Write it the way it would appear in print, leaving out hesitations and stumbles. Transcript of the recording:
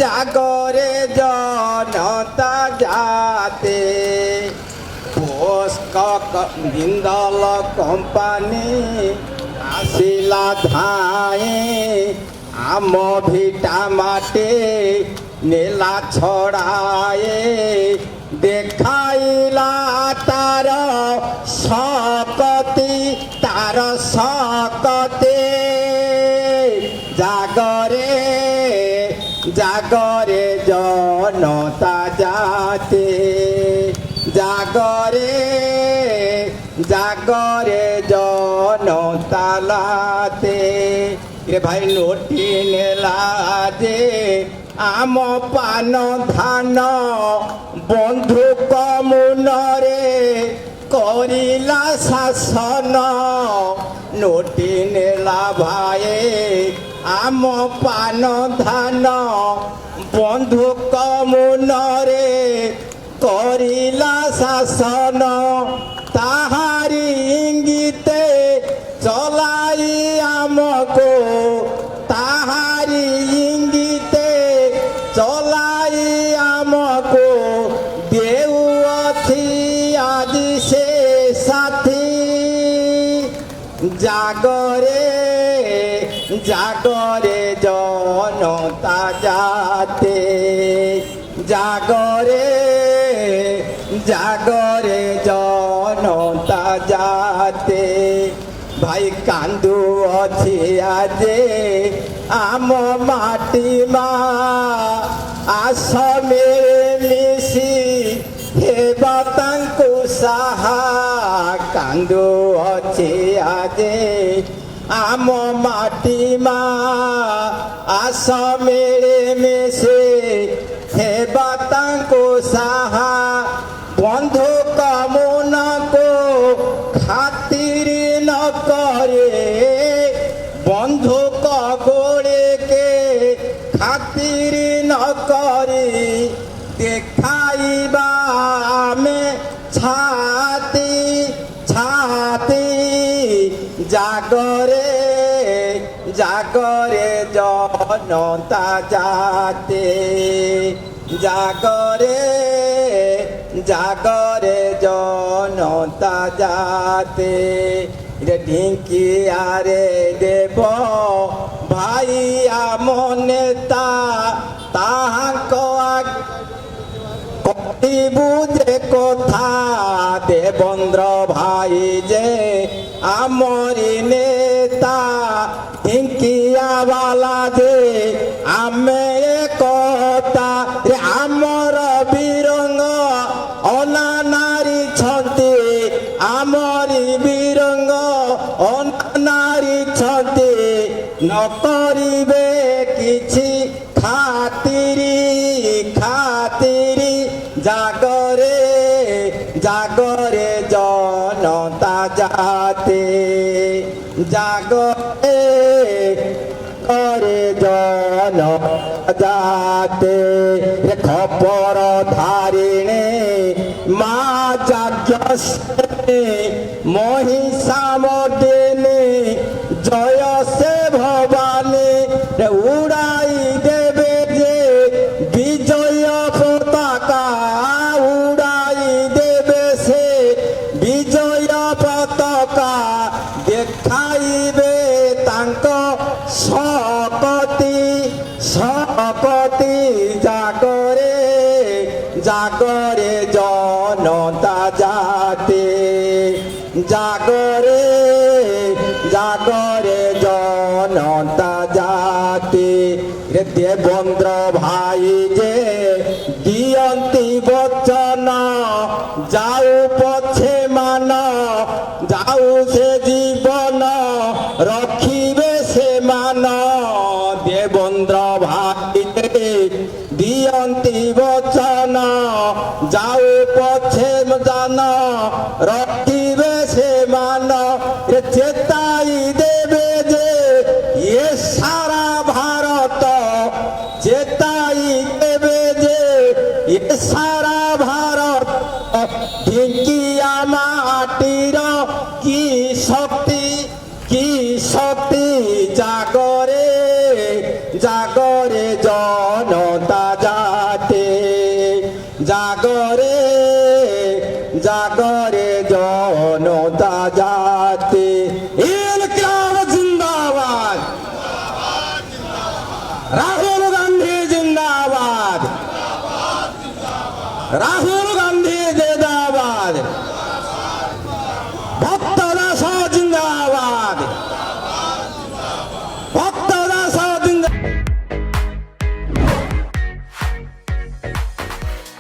জাগরে জনতা জাতে জিন্দল কোম্পানি আসিলা ধাই আম ভিটা মাটি নেলা ছড়ায়ে দেখাইলা তার শকতি তার শকতি জাগরে জাগরে জনতা জাতি জাগরে জাগরে জনতা লাতে রে ভাই নোটি নেলা যে আম পান ধান বন্ধু কমুনরে করিলা শাসন নোটি নেলা ভাই আম পান ধান বন্ধু কমুনরে করিলা শাসন তাহারি ইঙ্গিতে চলাই আমকো তাহারি ইঙ্গিতে চলাই আমকো দেউছি আজি সে সাথী জাগরে জাগরে জনতা জাতে জাগরে জাগরে জনতা জাতে ভাই কান্দু অছি আজে আম মাটি মা আস মিশি হেবা তাঙ্কু সাহা কান্দু অছি আজে আম মাটি মা আস মিশি হেবা তাঙ্কু সাহা বন্ধু কামনাকো খাতির ন করে বন্ধু কগড়েকে খাতির ন করে দেখাইবা মে ছাতি ছাতি জাগরে জাগরে জনতা জাতে জাগরে জাগরে জনতা জাতে রে ঢিঙ্কি আরে দেব ভাইয়া মনেতা তাহাক কতি বুঝে কথা দেবেন্দ্র ভাই যে আমরি নেতা ঢিঙ্কিয়া বালা যে আমি কথা রে আমার বীরঙ্গ অনানারী ছন্তি আমরি বীরঙ্গ অনানারী ছন্তি নকরিবে কিছু খাতিরি খাতিরি জাগরে জাগরে জনতা জাতে জাগরে করে জনতা জাতে খবর ধারিণী মা যাজ্ঞসে মহিষামর্দিনী জয় সে ভবানী উড়াই দেবে যে বিজয় পতাকা উড়াই দেবে সে বিজয় পতাকা দেখাইবে তাঙ্ক শকতি শকতি জাগরে জাগরে জনতা জাতে জাগরে জাগরে জনতা জাতে রে দেবেন্দ্র ভাই যে দিয়ন্তি বচন যাও পছে মান যাও সে জীবন রখিবে সে মান দেবেন্দ্র ভাই দিয়ন্তি বচন যাও পছে জান রখিবে সে মান চেতাই দেবে যে এ সারা ভারত চেতাই দেবে যে এ সারা ভারত ঢিঙ্কিয়া মাটির কি শক্তি কি শক্তি জাগরে জাগরে জনতা জাতি জাগরে জাগরে জনতা জাতি ইনকিলাব জিন্দাবাদ রাহুল গান্ধী জিন্দাবাদ রাহুল